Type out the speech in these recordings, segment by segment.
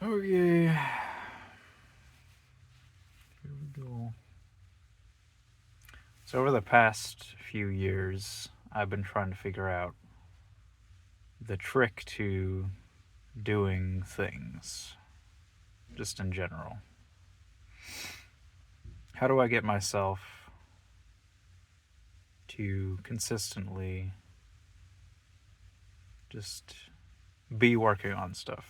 Okay. Here we go. So, over the past few years, I've been trying to figure out the trick to doing things, just in general. How do I get myself to consistently just be working on stuff?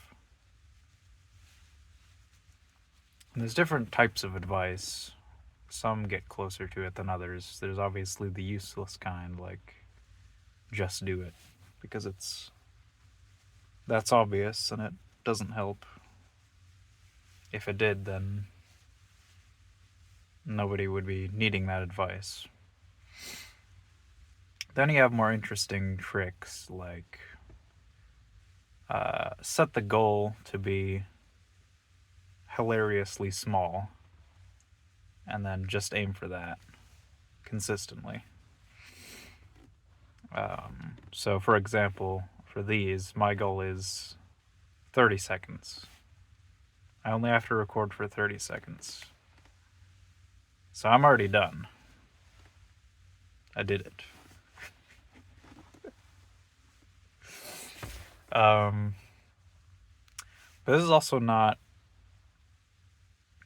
And there's different types of advice. Some get closer to it than others. There's obviously the useless kind, like just do it, because that's obvious and it doesn't help. If it did, then nobody would be needing that advice. Then you have more interesting tricks like set the goal to be hilariously small and then just aim for that consistently. So, for example, for these, my goal is 30 seconds. I only have to record for 30 seconds. So I'm already done. I did it. But this is also not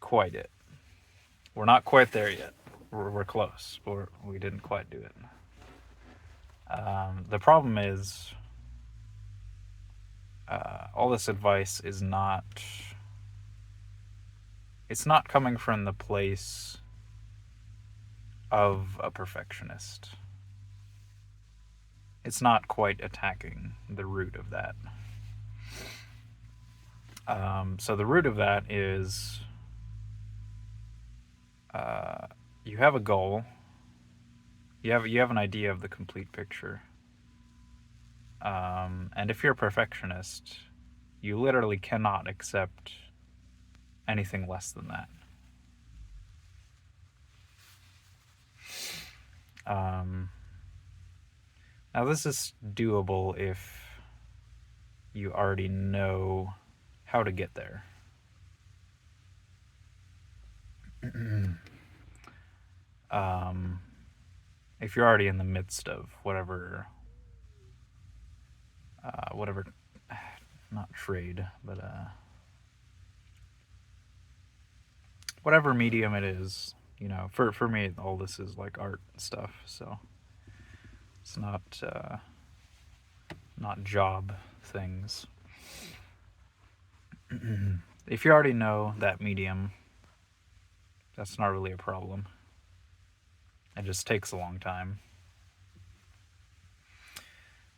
quite it. We're not quite there yet. We're close, but we didn't quite do it. The problem is, all this advice is not. It's not coming from the place of a perfectionist. It's not quite attacking the root of that. So the root of that is you have a goal. You have an idea of the complete picture. And if you're a perfectionist, you literally cannot accept anything less than that. Now, this is doable if you already know how to get there. If you're already in the midst of whatever, not trade, but whatever medium it is, for me, all this is like art stuff, so it's not job things. If you already know that medium, that's not really a problem. It just takes a long time.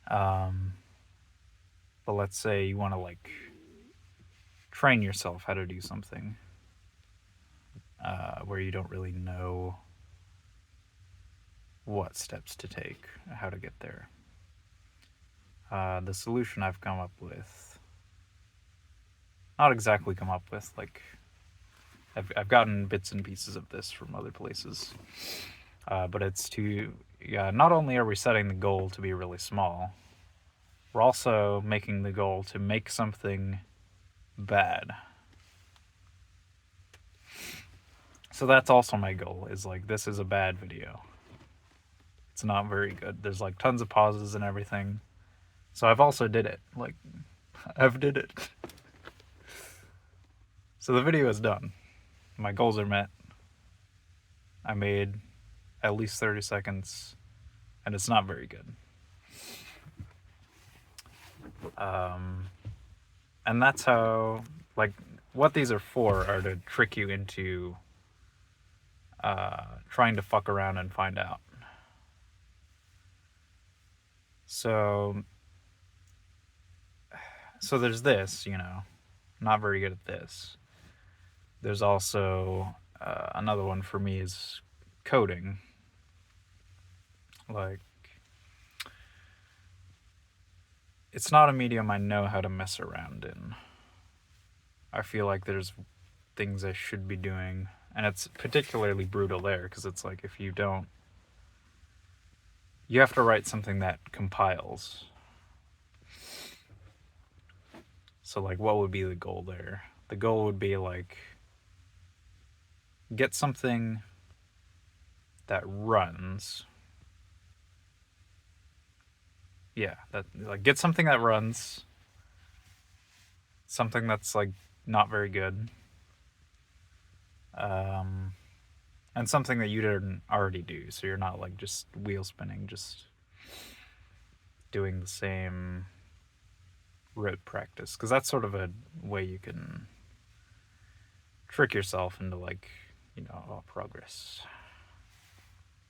But let's say you want to train yourself how to do something where you don't really know what steps to take, how to get there. The solution I've come up with, not exactly come up with, I've gotten bits and pieces of this from other places, but it's not only are we setting the goal to be really small, we're also making the goal to make something bad. So that's also my goal, is this is a bad video. It's not very good. There's tons of pauses and everything. So I've also did it. I've did it. So the video is done. My goals are met. I made at least 30 seconds, and it's not very good. And that's how, what these are for are to trick you into trying to fuck around and find out. So there's this, not very good at this. There's also another one for me is coding. It's not a medium I know how to mess around in. I feel like there's things I should be doing, and it's particularly brutal there because it's if you don't, you have to write something that compiles. So what would be the goal there? the goal would be like get something that runs. Yeah, that like get something that runs, something that's like not very good, um, and something that you didn't already do. So you're not like just wheel spinning, just doing the same rote practice, because that's sort of a way you can trick yourself into like, oh, progress.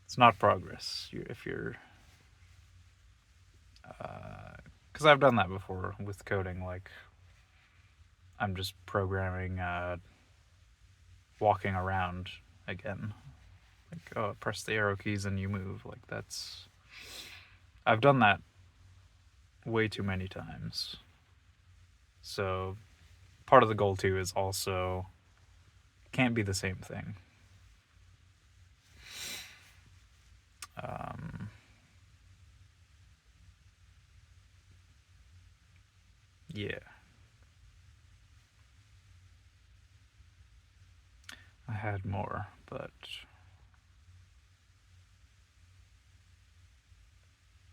It's not progress if you're, because I've done that before with coding. Like I'm just programming, walking around again. Like, oh, press the arrow keys and you move. Like that's, I've done that way too many times. So part of the goal too is also can't be the same thing. Yeah. I had more, but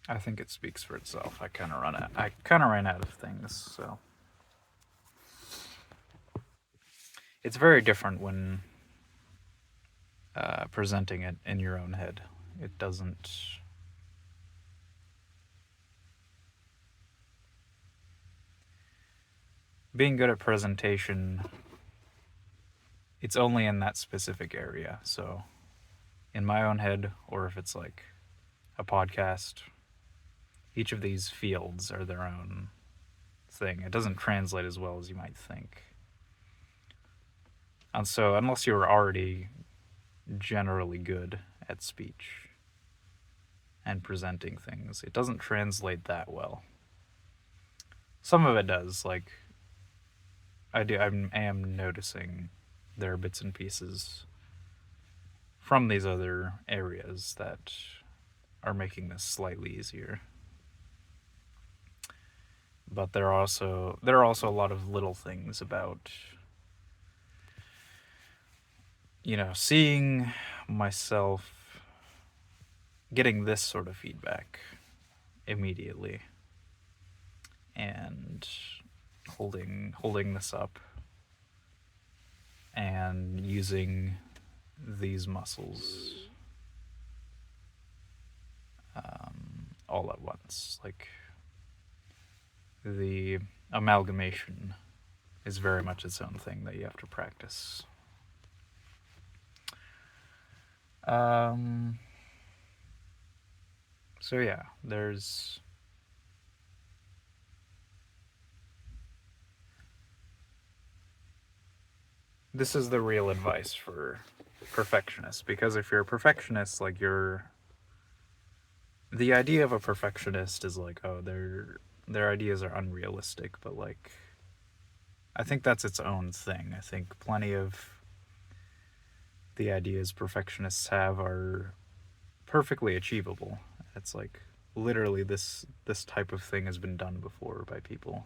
I think it speaks for itself. I kind of ran out of things, so it's very different when presenting it in your own head. It doesn't. Being good at presentation, it's only in that specific area. So, in my own head, or if it's like a podcast, each of these fields are their own thing. It doesn't translate as well as you might think. And so, unless you're already generally good at speech and presenting things, it doesn't translate that well. Some of it does, like I am noticing there are bits and pieces from these other areas that are making this slightly easier. But there are also a lot of little things about, seeing myself getting this sort of feedback immediately and holding this up and using these muscles all at once. Like the amalgamation is very much its own thing that you have to practice. So yeah, this is the real advice for perfectionists, because if you're a perfectionist, like the idea of a perfectionist is like, oh, their ideas are unrealistic, but like I think that's its own thing. I think plenty of the ideas perfectionists have are perfectly achievable. It's like literally this type of thing has been done before by people.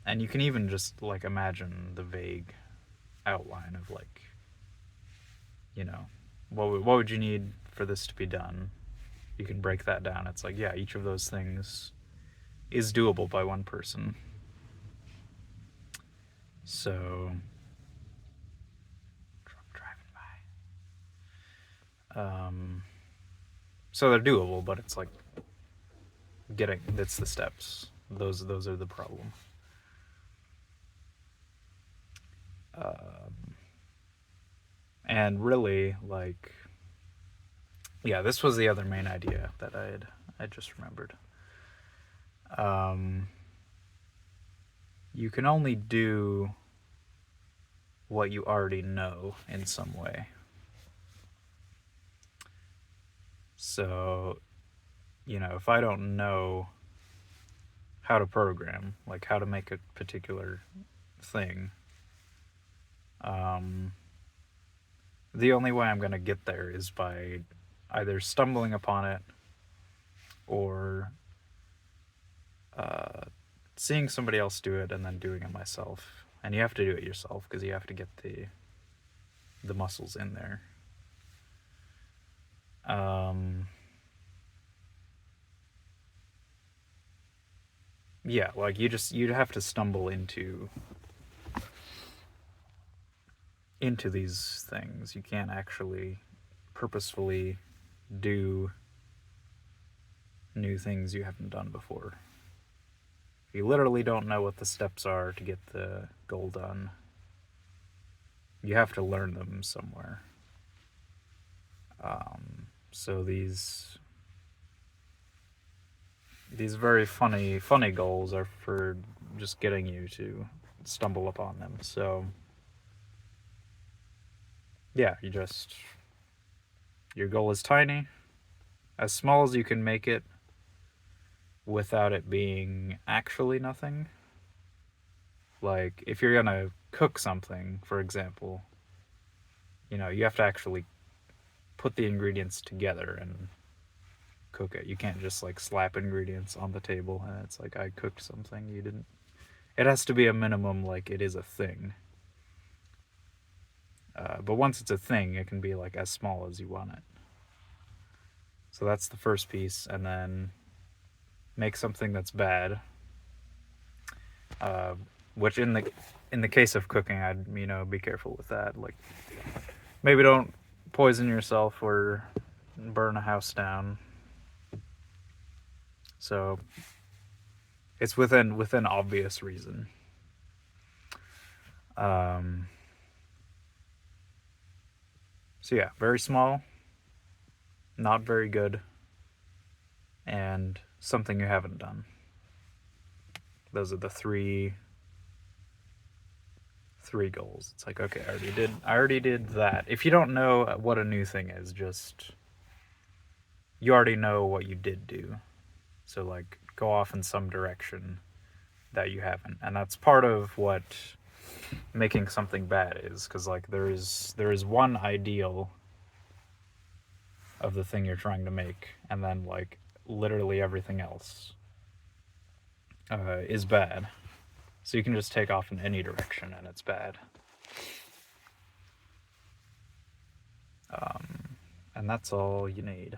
And you can even just like imagine the vague outline of like, what would you need for this to be done? You can break that down. It's like, yeah, each of those things is doable by one person. So, truck driving by. So they're doable, but it's like it's the steps. Those are the problem. And really, like, yeah, this was the other main idea that I just remembered. You can only do what you already know in some way. So, if I don't know how to program, like how to make a particular thing, the only way I'm going to get there is by either stumbling upon it or seeing somebody else do it and then doing it myself. And you have to do it yourself because you have to get the muscles in there. Yeah, like you'd have to stumble into these things. You can't actually purposefully do new things you haven't done before. You literally don't know what the steps are to get the goal done. You have to learn them somewhere. So these very funny goals are for just getting you to stumble upon them. So yeah, your goal is tiny, as small as you can make it without it being actually nothing. Like if you're gonna cook something, for example, you have to actually put the ingredients together and cook it. You can't just like slap ingredients on the table and it's like I cooked something. You didn't. It has to be a minimum, like it is a thing. But once it's a thing, it can be like as small as you want it. So that's the first piece, and then make something that's bad. Which in the case of cooking, I'd be careful with that. Like maybe don't poison yourself or burn a house down. So it's within obvious reason. So yeah, very small, not very good, and something you haven't done. Those are the three goals. It's like, okay, I already did that. If you don't know what a new thing is, just you already know what you did do. So like go off in some direction that you haven't. And that's part of what making something bad is, because like there is one ideal of the thing you're trying to make, and then like literally everything else is bad. So you can just take off in any direction and it's bad. And that's all you need.